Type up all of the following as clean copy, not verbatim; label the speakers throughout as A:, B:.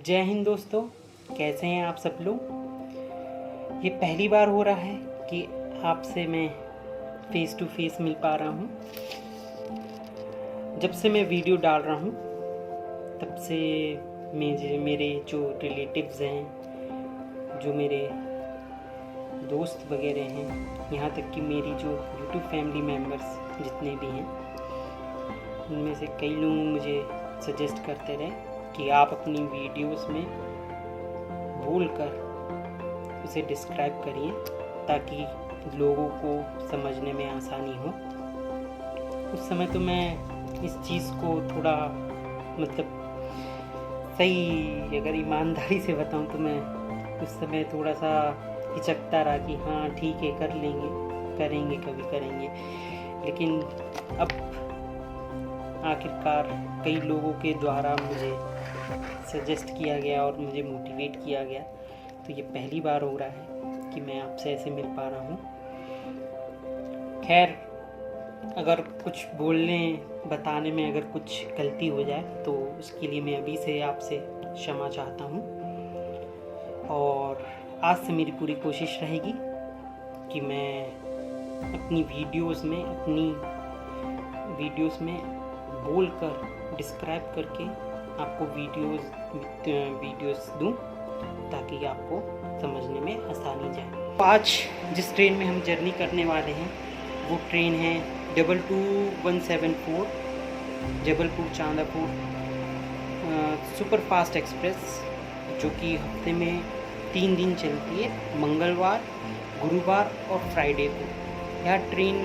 A: जय हिंद दोस्तों, कैसे हैं आप सब लोग। ये पहली बार हो रहा है कि आपसे मैं फेस टू फेस मिल पा रहा हूँ। जब से मैं वीडियो डाल रहा हूँ तब से मेरे जो रिलेटिव्स हैं, जो मेरे दोस्त वगैरह हैं, यहाँ तक कि मेरी जो यूट्यूब फैमिली मेम्बर्स जितने भी हैं, उनमें से कई लोग मुझे सजेस्ट करते रहे कि आप अपनी वीडियोस में बोलकर उसे डिस्क्राइब करिए ताकि लोगों को समझने में आसानी हो। उस समय तो मैं इस चीज़ को थोड़ा सही, अगर ईमानदारी से बताऊं तो मैं उस समय थोड़ा सा हिचकता रहा कि हाँ ठीक है, कर लेंगे, करेंगे, कभी करेंगे। लेकिन अब आखिरकार कई लोगों के द्वारा मुझे सजेस्ट किया गया और मुझे मोटिवेट किया गया, तो ये पहली बार हो रहा है कि मैं आपसे ऐसे मिल पा रहा हूँ। खैर, अगर कुछ बोलने बताने में अगर कुछ गलती हो जाए तो उसके लिए मैं अभी से आपसे क्षमा चाहता हूँ। और आज से मेरी पूरी कोशिश रहेगी कि मैं अपनी वीडियोस में बोलकर डिस्क्राइब करके आपको वीडियोस दूं ताकि आपको समझने में आसानी जाए। तो आज जिस ट्रेन में हम जर्नी करने वाले हैं वो ट्रेन है 22174 Jabalpur Chandapur super fast express, जो कि हफ्ते में 3 दिन चलती है, मंगलवार, गुरुवार और फ्राइडे को। यह ट्रेन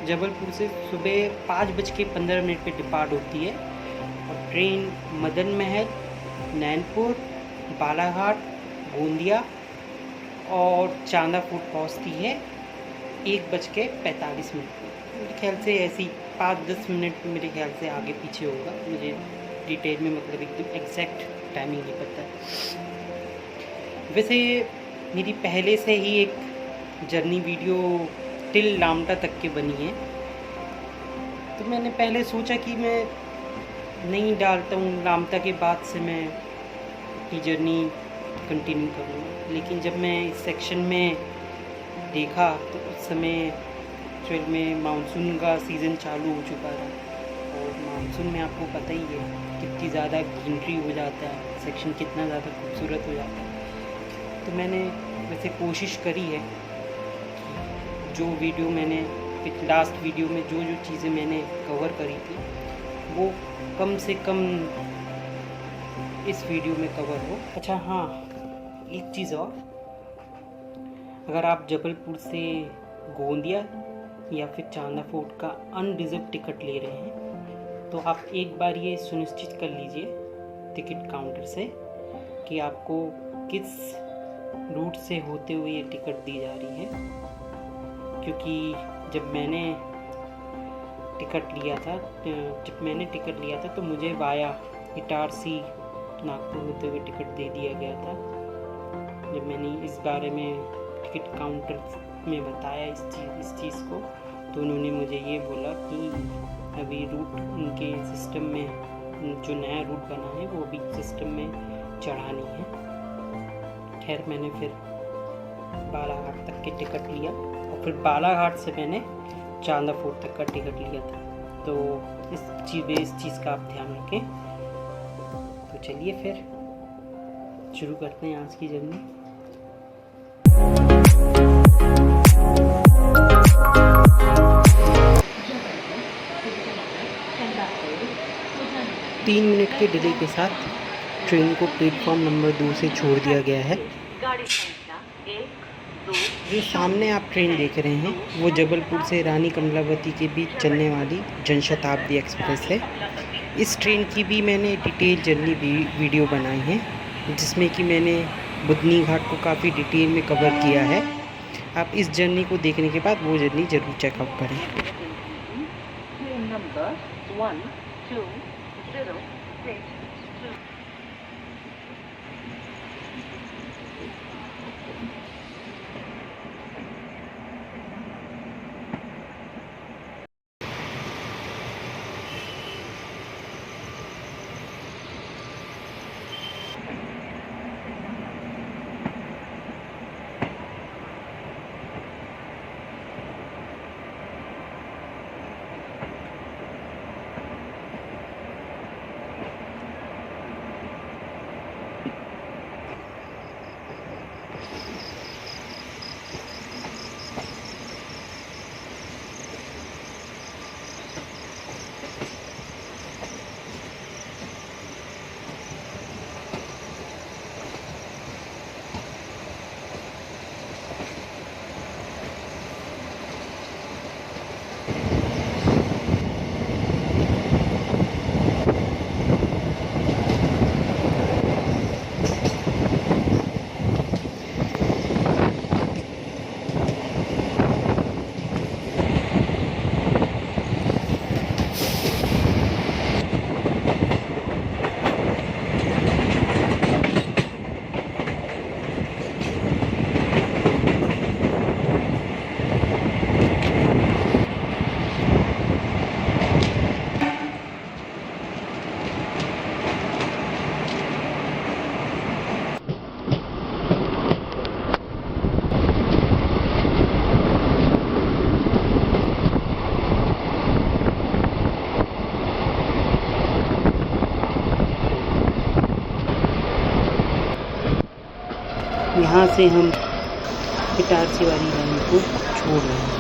A: जबलपुर से सुबह 5:15 पे डिपार्ट होती है और ट्रेन मदन महल, नैनपुर, बालाघाट, गोंदिया और चांदापुर पहुंचती है 1:45। मेरे ख्याल से ऐसी 5-10 मिनट मेरे ख्याल से आगे पीछे होगा, मुझे डिटेल में एकदम एग्जैक्ट टाइमिंग नहीं पता। वैसे मेरी पहले से ही एक जर्नी वीडियो टिल लामटा तक के बनी है, तो मैंने पहले सोचा कि मैं नहीं डालता हूँ, लामटा के बाद से मैं अपनी जर्नी कंटिन्यू करूँगा। लेकिन जब मैं इस सेक्शन में देखा तो उस समय एक्चुअल में मानसून का सीज़न चालू हो चुका था, और मानसून में आपको पता ही है कितनी ज़्यादा ग्रीनरी हो जाता है, सेक्शन कितना ज़्यादा खूबसूरत हो जाता है। तो मैंने वैसे कोशिश करी है, जो वीडियो मैंने लास्ट वीडियो में जो चीज़ें मैंने कवर करी थी वो कम से कम इस वीडियो में कवर हो। अच्छा हाँ, एक चीज़ और, अगर आप जबलपुर से गोंदिया या फिर चांदापुर का अनरिजर्व टिकट ले रहे हैं तो आप एक बार ये सुनिश्चित कर लीजिए टिकट काउंटर से कि आपको किस रूट से होते हुए ये टिकट दी जा रही है। क्योंकि जब मैंने टिकट लिया था तो मुझे वाया इटारसी नागपुर होते हुए टिकट दे दिया गया था। जब मैंने इस बारे में टिकट काउंटर में बताया इस चीज़ को, तो उन्होंने मुझे ये बोला कि अभी रूट उनके सिस्टम में, जो नया रूट बना है वो अभी सिस्टम में चढ़ा नहीं है। खैर, मैंने फिर बालाघाट तक के टिकट लिया और फिर बालाघाट से मैंने चांदापुर तक का टिकट लिया था। तो इस चीज़ का आप ध्यान रखें। तो चलिए फिर शुरू करते हैं आज की जर्नी। तीन मिनट के डिले के साथ ट्रेन को प्लेटफॉर्म नंबर 2 से छोड़ दिया गया है। जो सामने आप ट्रेन देख रहे हैं वो जबलपुर से रानी कमलावती के बीच चलने वाली जनशताब्दी एक्सप्रेस है। इस ट्रेन की भी मैंने डिटेल जर्नी वीडियो बनाई है, जिसमें कि मैंने बुधनी घाट को काफ़ी डिटेल में कवर किया है। आप इस जर्नी को देखने के बाद वो जर्नी ज़रूर चेकआउट करें। नंबर 1206 यहाँ से हम इटारसी वाली लाइन को छोड़ रहे हैं।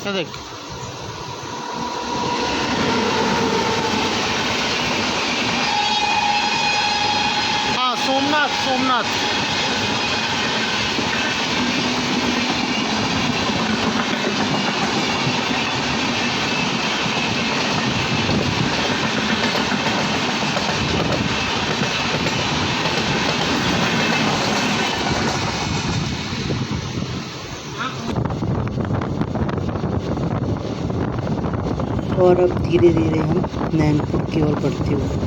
A: क्या देख हाँ, सोमनाथ सोमनाथ। और अब धीरे धीरे हम नैनपुर की ओर बढ़ते हुए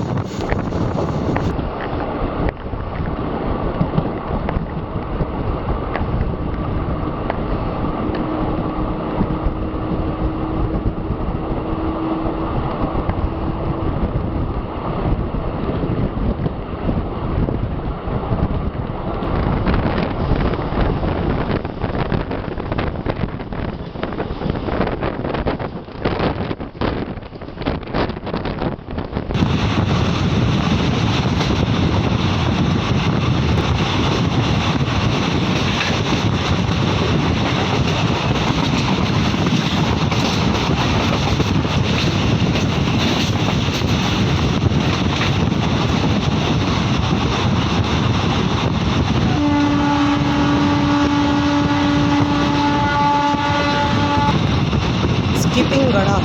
A: स्किपिंग गढ़ा।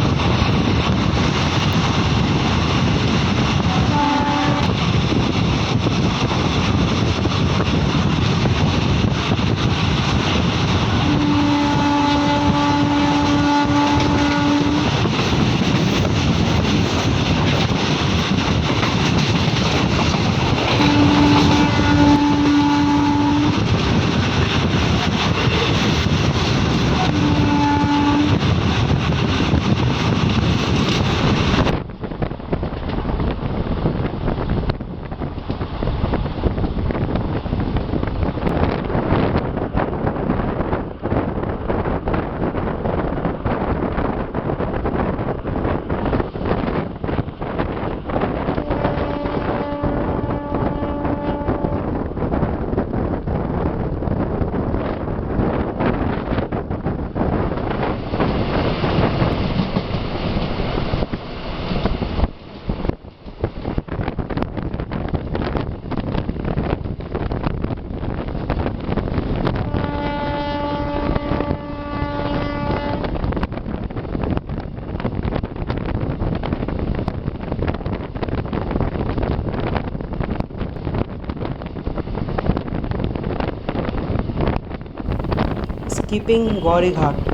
A: Skipping Gauri Ghat.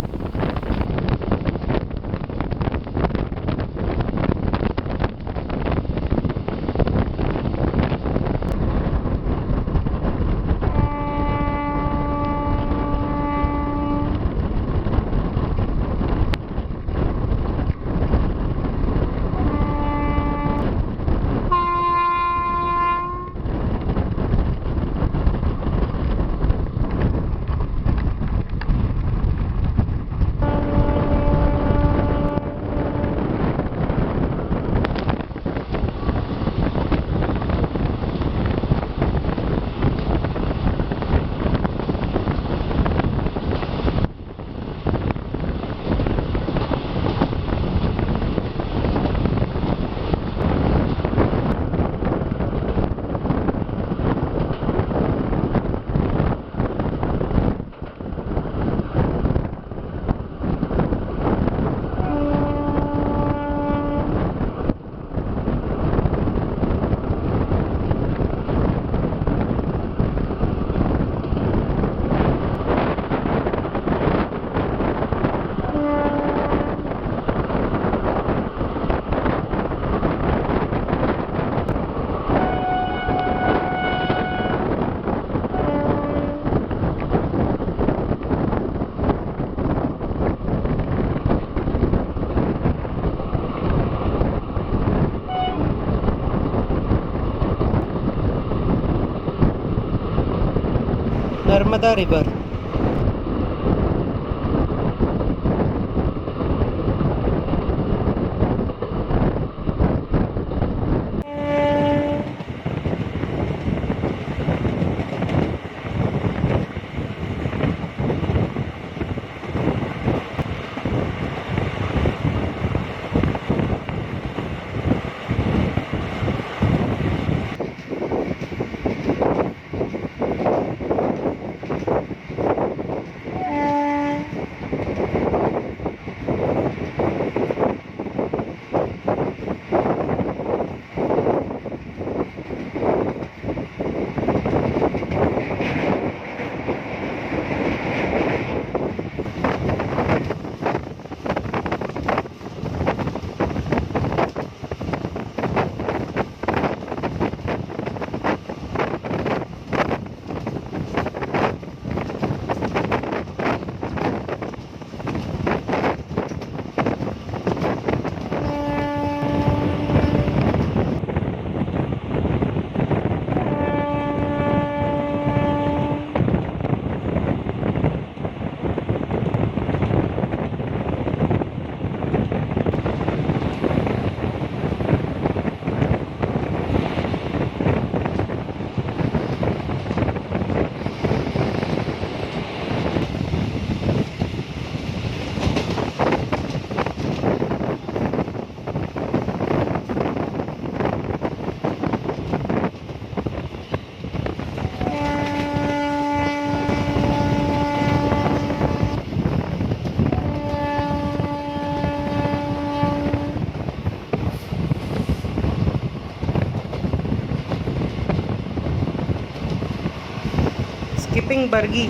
A: Narmada river. Skipping Bargi.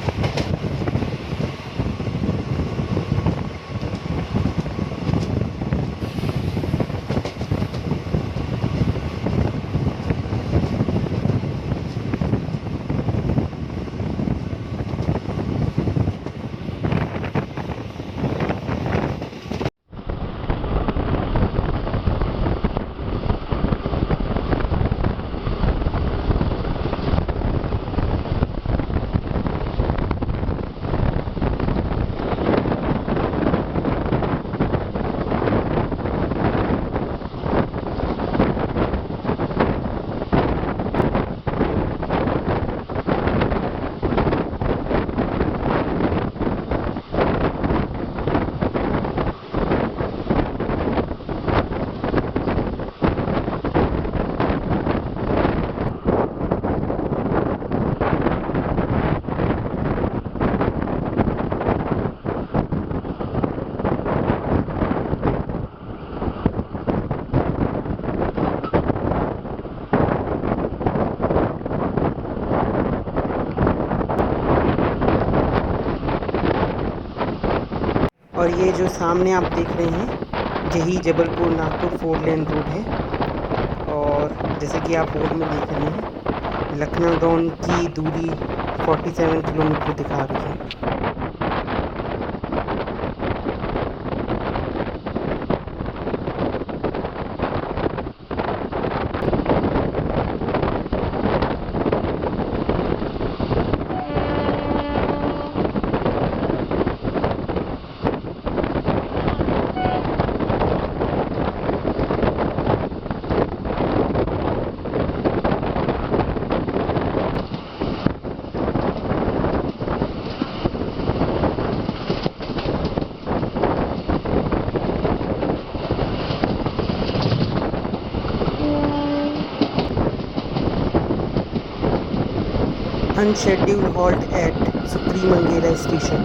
A: और ये जो सामने आप देख रहे हैं यही जबलपुर नागपुर 4 लेन रोड है। और जैसे कि आप बोर्ड में देख रहे हैं लखनऊ टाउन की दूरी 47 किलोमीटर दिखा रही है। Unscheduled halt at Sukrimangela station.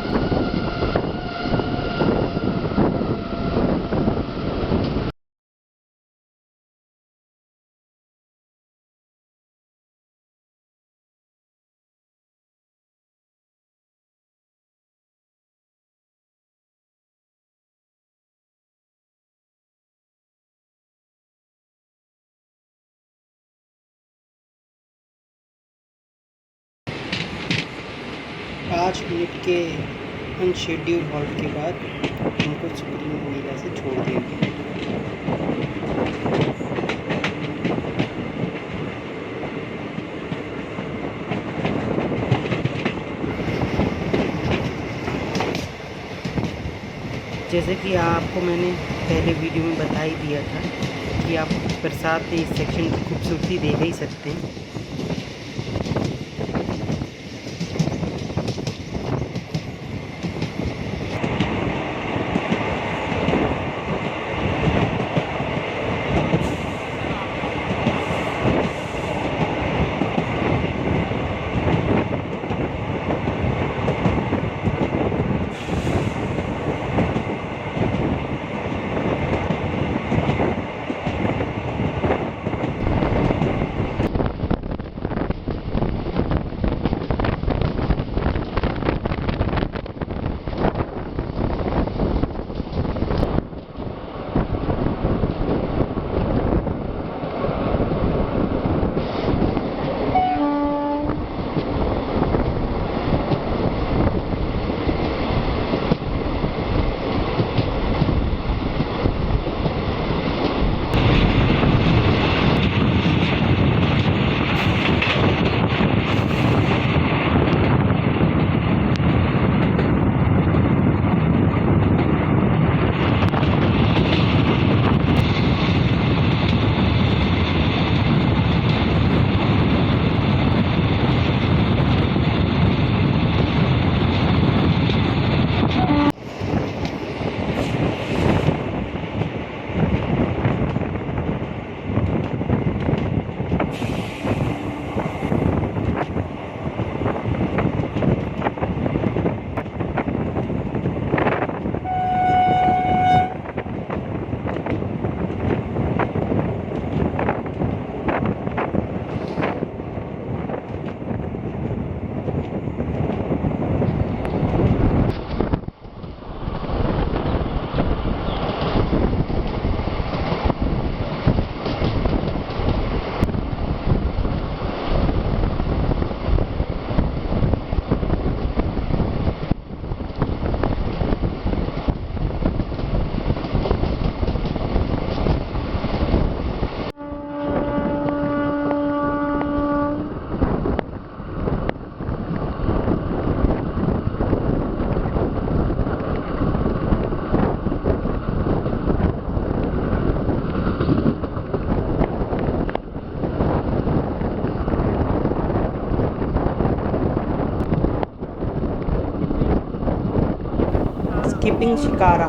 A: पाँच मिनट के अनशेड्यूल हॉल्ट के बाद हमको सुप्रीमंगेला से छोड़ दिया गया। जैसे कि आपको मैंने पहले वीडियो में बता ही दिया था कि आप बरसात में इस सेक्शन की खूबसूरती देख ही सकते हैं। स्किपिंग शिकारा।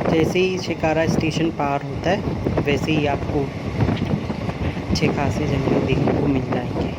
A: जैसे ही शिकारा स्टेशन पार होता है वैसे ही आपको अच्छे खासे जंगल देखने को मिल जाएंगे।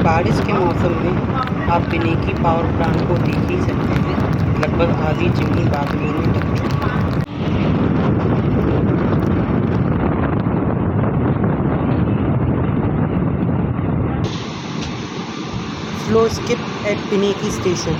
A: बारिश के मौसम में आप पिनेकी पावर प्लांट को देख ही सकते हैं। लगभग आधी चिमनी बादलों में ढक चुकी है। स्लो स्किप एट पिनेकी स्टेशन।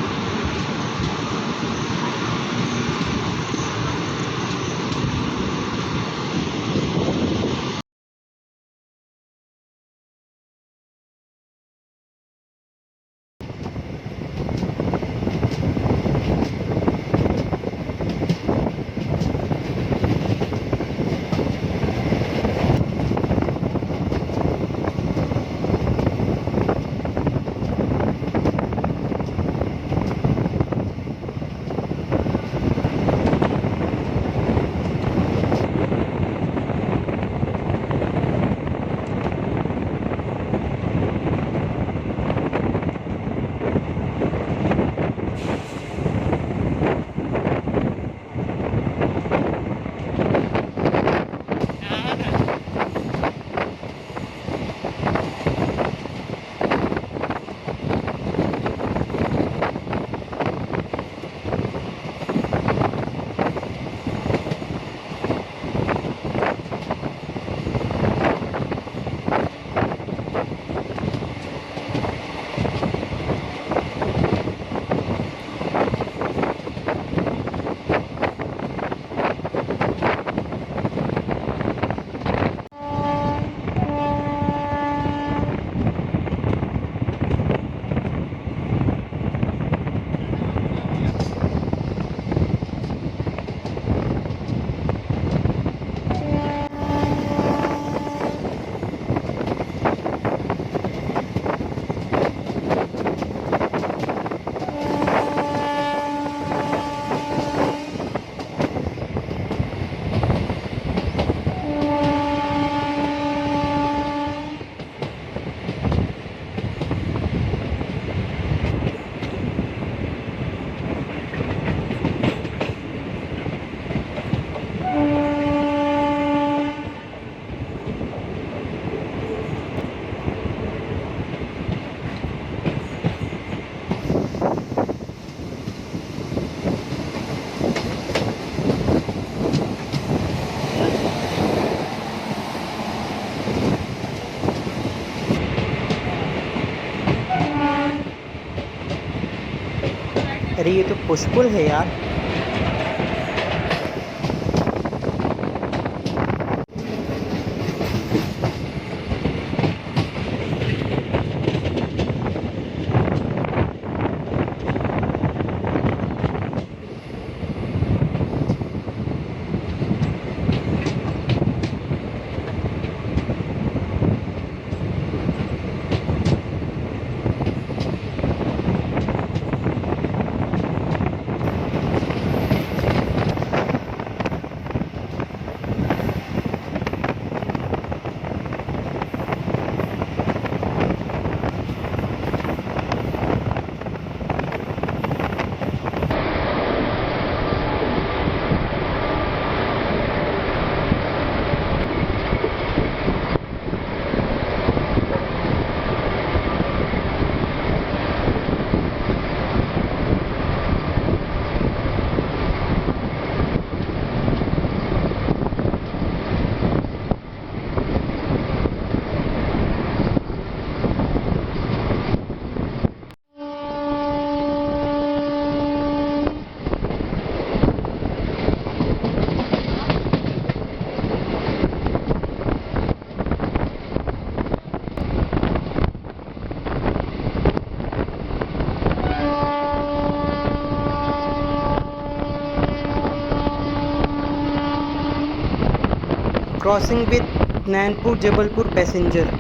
A: अरे ये तो पुष्पुल है यार। Crossing with Nainpur Jabalpur passenger.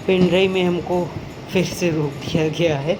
A: Pindrai में हमको फिर से रोक दिया गया है।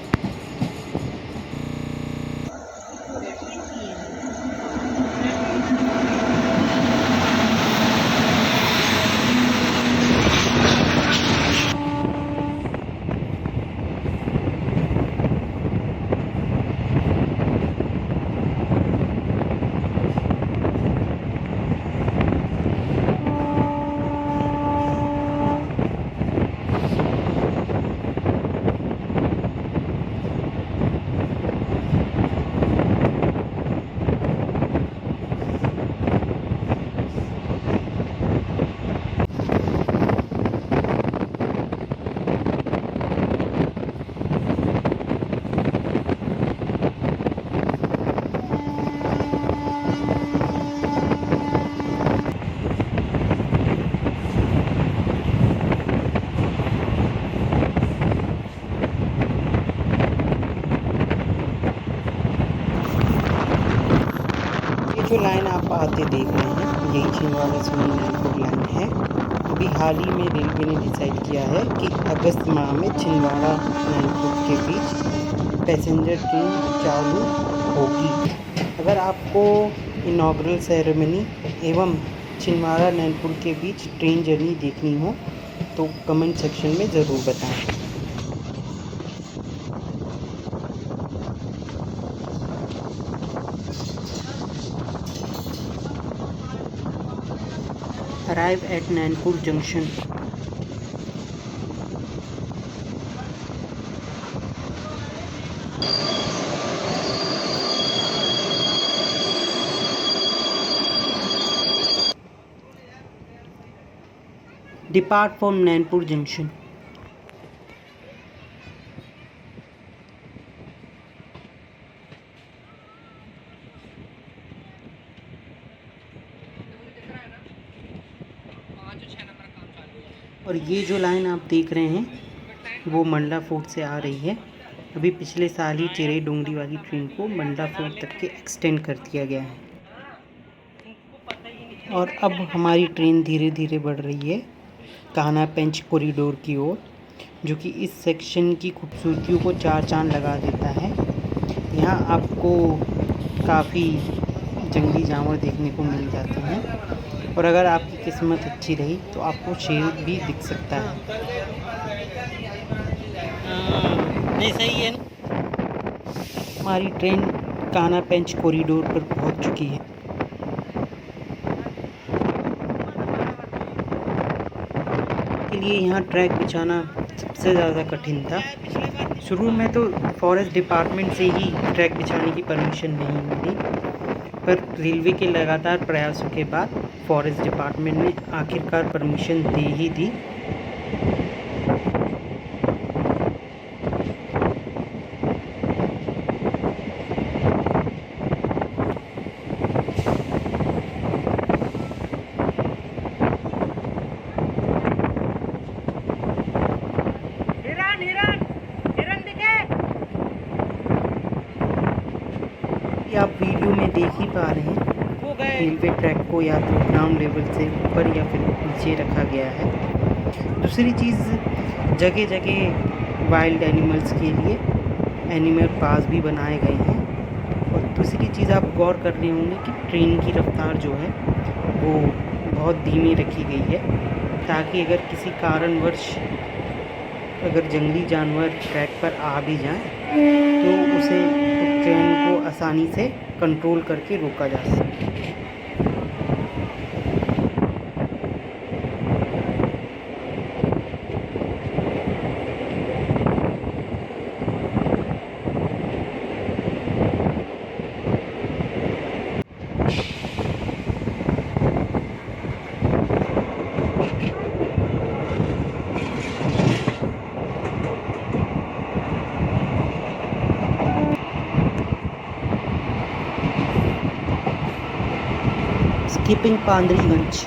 A: जो लाइन आप आते देख रहे हैं यही छिंदवाड़ा से नैनपुर लाइन है। अभी हाल ही में रेलवे ने डिसाइड किया है कि अगस्त माह में छिंदवाड़ा नैनपुर के बीच पैसेंजर ट्रेन चालू होगी। अगर आपको इनॉग्रल सेरेमनी एवं छिंदवाड़ा नैनपुर के बीच ट्रेन जर्नी देखनी हो तो कमेंट सेक्शन में ज़रूर बताएं। Arrive at Nainpur Junction. Depart from Nainpur junction. और ये जो लाइन आप देख रहे हैं वो मंडला फोर्ट से आ रही है। अभी पिछले साल ही चिरई डोंगरी वाली ट्रेन को मंडला फोर्ट तक के एक्सटेंड कर दिया गया है और अब हमारी ट्रेन धीरे धीरे बढ़ रही है कान्हा पेंच कॉरिडोर की ओर, जो कि इस सेक्शन की खूबसूरतियों को चार चांद लगा देता है। यहाँ आपको काफ़ी जंगली जानवर देखने को मिल जाते हैं और अगर आपकी किस्मत अच्छी रही तो आपको शेर भी दिख सकता है। नहीं सही है ना। हमारी ट्रेन कान्हा पेंच कॉरिडोर पर पहुंच चुकी है। के लिए यहाँ ट्रैक बिछाना सबसे ज़्यादा कठिन था। शुरू में तो फॉरेस्ट डिपार्टमेंट से ही ट्रैक बिछाने की परमिशन नहीं मिली, पर रेलवे के लगातार प्रयासों के बाद फॉरेस्ट डिपार्टमेंट ने आखिरकार परमिशन दे ही दी। आप वीडियो में देख ही पा रहे हैं रेलवे ट्रैक को या तो ग्राउंड लेवल से ऊपर या फिर नीचे रखा गया है। दूसरी चीज़, जगह जगह वाइल्ड एनिमल्स के लिए एनिमल पास भी बनाए गए हैं। और दूसरी चीज़ आप गौर कर रहे होंगे कि ट्रेन की रफ्तार जो है वो बहुत धीमी रखी गई है, ताकि अगर किसी कारणवश अगर जंगली जानवर ट्रैक पर आ भी जाए तो उसे ट्रेन को आसानी से कंट्रोल करके रोका जा सके। Skipping Pandriganj.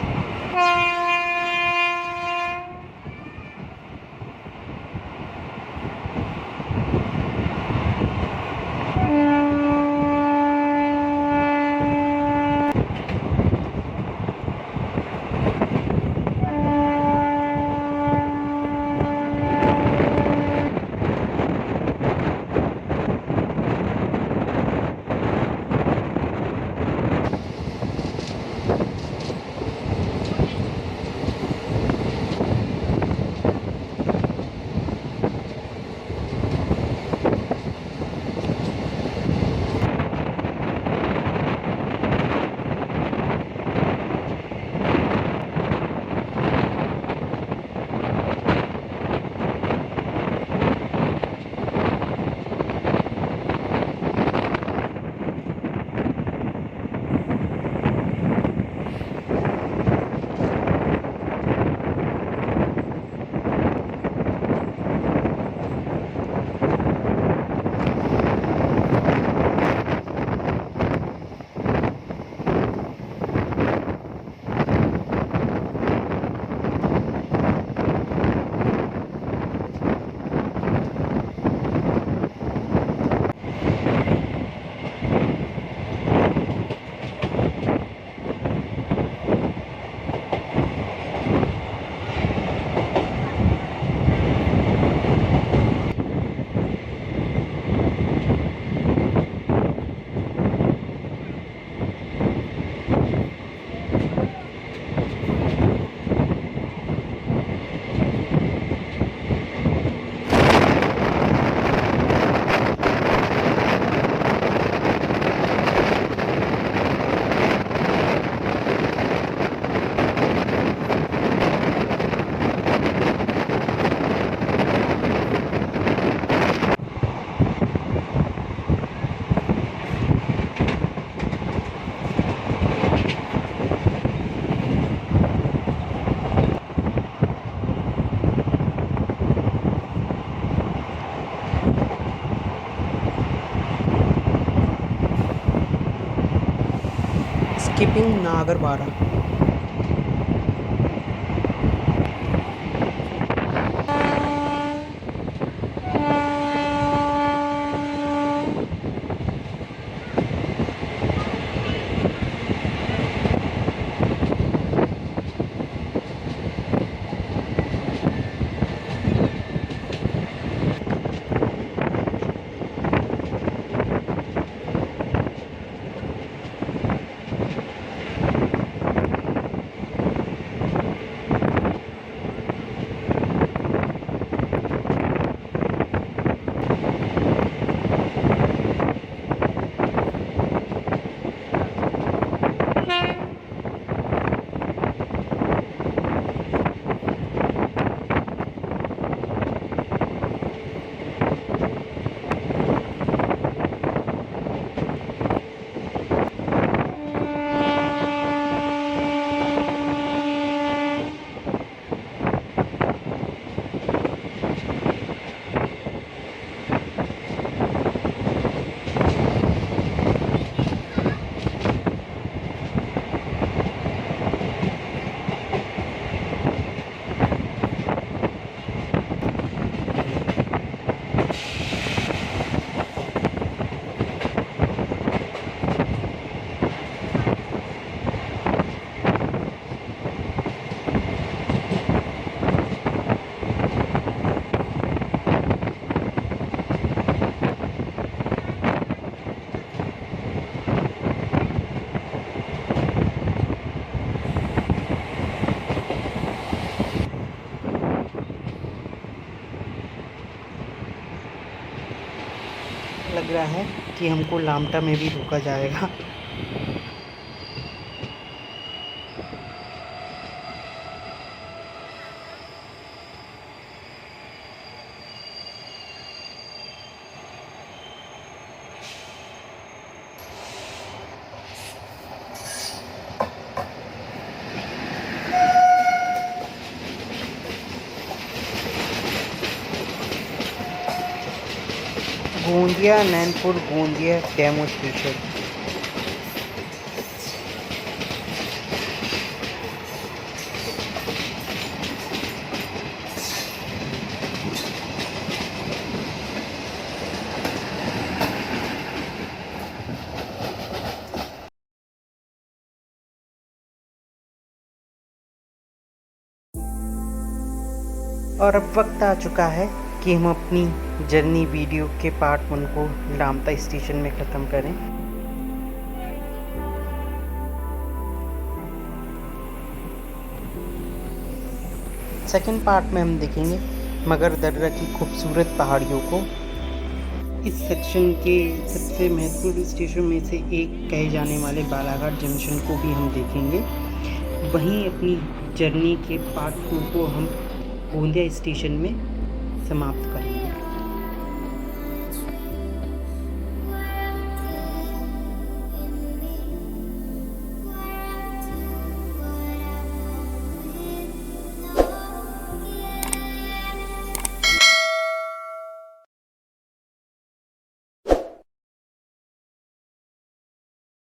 A: स्किपिंग नागरबारा। लग रहा है कि हमको लामटा में भी रोका जाएगा। Gondia Nainpur Gondia demo station. और अब वक्त आ चुका है कि हम अपनी जर्नी वीडियो के पार्ट 1 को लामटा स्टेशन में ख़त्म करें। सेकंड पार्ट में हम देखेंगे मगर दर्रा की खूबसूरत पहाड़ियों को। इस सेक्शन के सबसे महत्वपूर्ण स्टेशन में से एक कहे जाने वाले बालाघाट जंक्शन को भी हम देखेंगे। वहीं अपनी जर्नी के पार्ट 2 को हम गोंदिया स्टेशन में समाप्त करेंगे।